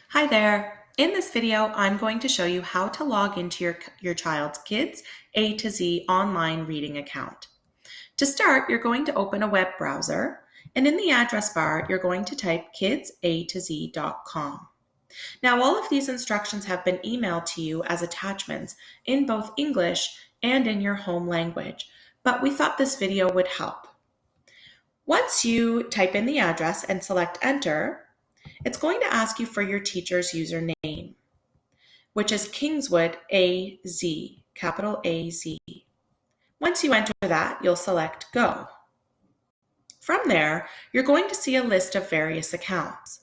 Hi there. In this video, I'm going to show you how to log into your child's Kids A to Z online reading account. To start, you're going to open a web browser, and in the address bar, you're going to type kidsatoz.com. Now, all of these instructions have been emailed to you as attachments in both English and in your home language, but we thought this video would help. Once you type in the address and select Enter, it's going to ask you for your teacher's username, which is Kingswood AZ, capital AZ. Once you enter that, you'll select Go. From there, you're going to see a list of various accounts.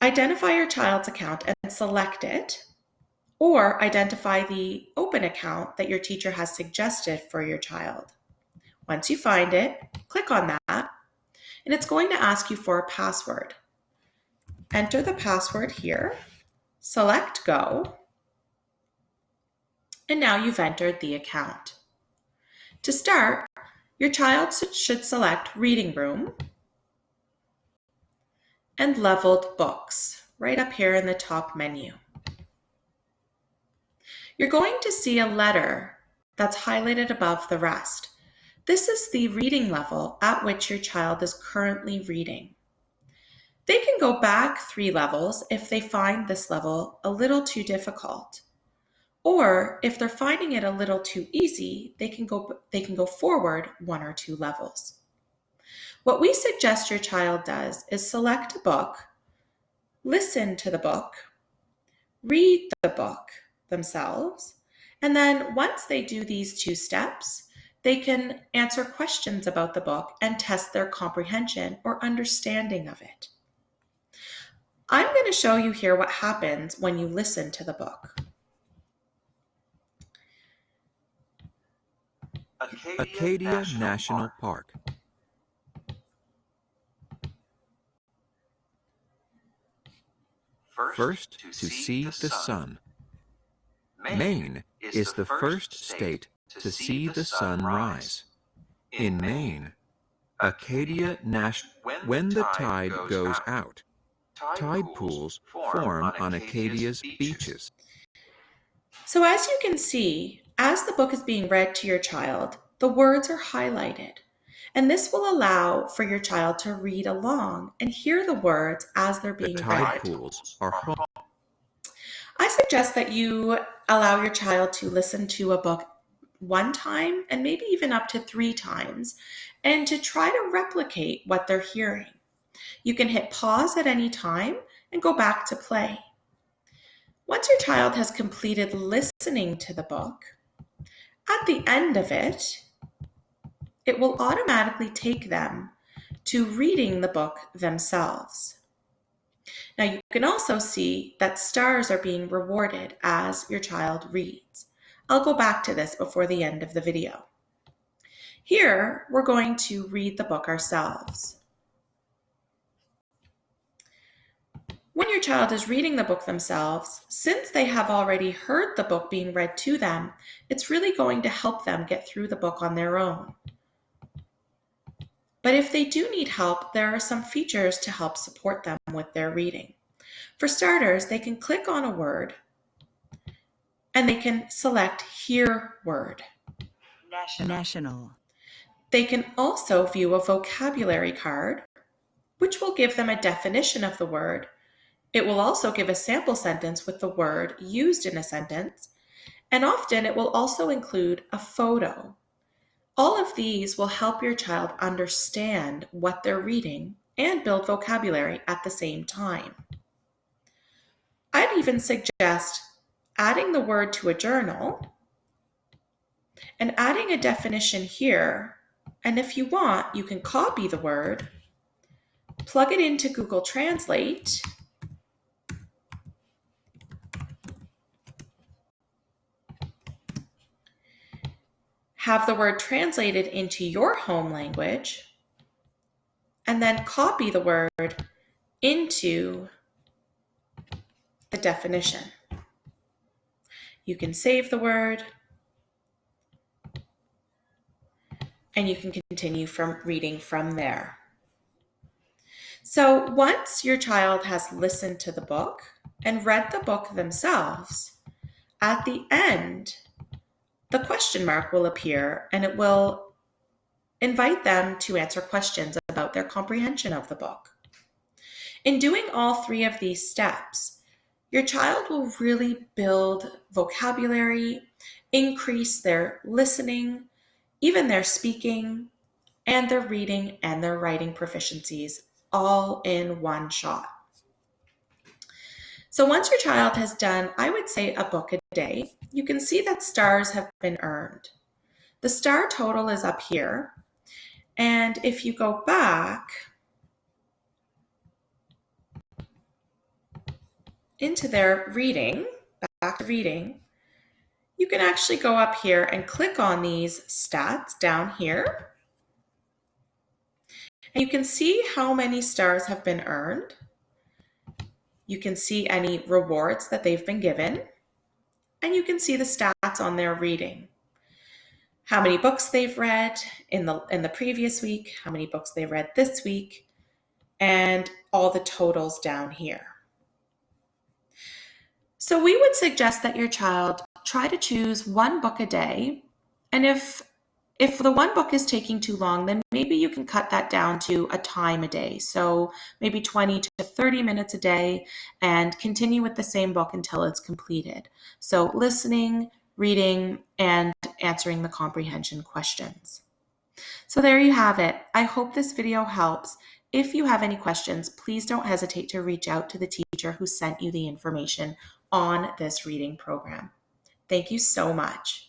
Identify your child's account and select it, or identify the open account that your teacher has suggested for your child. Once you find it, click on that, and it's going to ask you for a password. Enter the password here, select Go, and now you've entered the account. To start, your child should select Reading Room and Leveled Books right up here in the top menu. You're going to see a letter that's highlighted above the rest. This is the reading level at which your child is currently reading. They can go back 3 levels if they find this level a little too difficult. Or if they're finding it a little too easy, they can go forward 1 or 2 levels. What we suggest your child does is select a book, listen to the book, read the book themselves, and then once they do these 2 steps, they can answer questions about the book and test their comprehension or understanding of it. I'm going to show you here what happens when you listen to the book. Acadia National Park. First to see the sun. Maine is the first state to see the sun rise. In Maine, Acadia National, when the tide goes out, tide pools form on Acadia's beaches. So as you can see, as the book is being read to your child, the words are highlighted. And this will allow for your child to read along and hear the words as they're being read. The tide pools are home. I suggest that you allow your child to listen to a book 1 time and maybe even up to 3 times, and to try to replicate what they're hearing. You can hit pause at any time and go back to play. Once your child has completed listening to the book, at the end of it, it will automatically take them to reading the book themselves. Now you can also see that stars are being rewarded as your child reads. I'll go back to this before the end of the video. Here, we're going to read the book ourselves. When your child is reading the book themselves, since they have already heard the book being read to them, it's really going to help them get through the book on their own. But if they do need help, there are some features to help support them with their reading. For starters, they can click on a word and they can select Hear Word. National. They can also view a vocabulary card, which will give them a definition of the word. It will also give a sample sentence with the word used in a sentence, and often it will also include a photo. All of these will help your child understand what they're reading and build vocabulary at the same time. I'd even suggest adding the word to a journal and adding a definition here. And if you want, you can copy the word, plug it into Google Translate, have the word translated into your home language, and then copy the word into the definition. You can save the word, and you can continue from reading from there. So once your child has listened to the book and read the book themselves, at the end, the question mark will appear and it will invite them to answer questions about their comprehension of the book. In doing all three of these steps, your child will really build vocabulary, increase their listening, even their speaking, and their reading and their writing proficiencies all in one shot. So once your child has done, I would say, a book a day, you can see that stars have been earned. The star total is up here. And if you go back into their reading, back to reading, you can actually go up here and click on these stats down here. And you can see how many stars have been earned. You can see any rewards that they've been given. And you can see the stats on their reading. How many books they've read in the previous week, how many books they read this week, and all the totals down here. So we would suggest that your child try to choose one book a day. And if the one book is taking too long, then maybe you can cut that down to a time a day. So maybe 20 to 30 minutes a day, and continue with the same book until it's completed. So listening, reading, and answering the comprehension questions. So there you have it. I hope this video helps. If you have any questions, please don't hesitate to reach out to the teacher who sent you the information on this reading program. Thank you so much.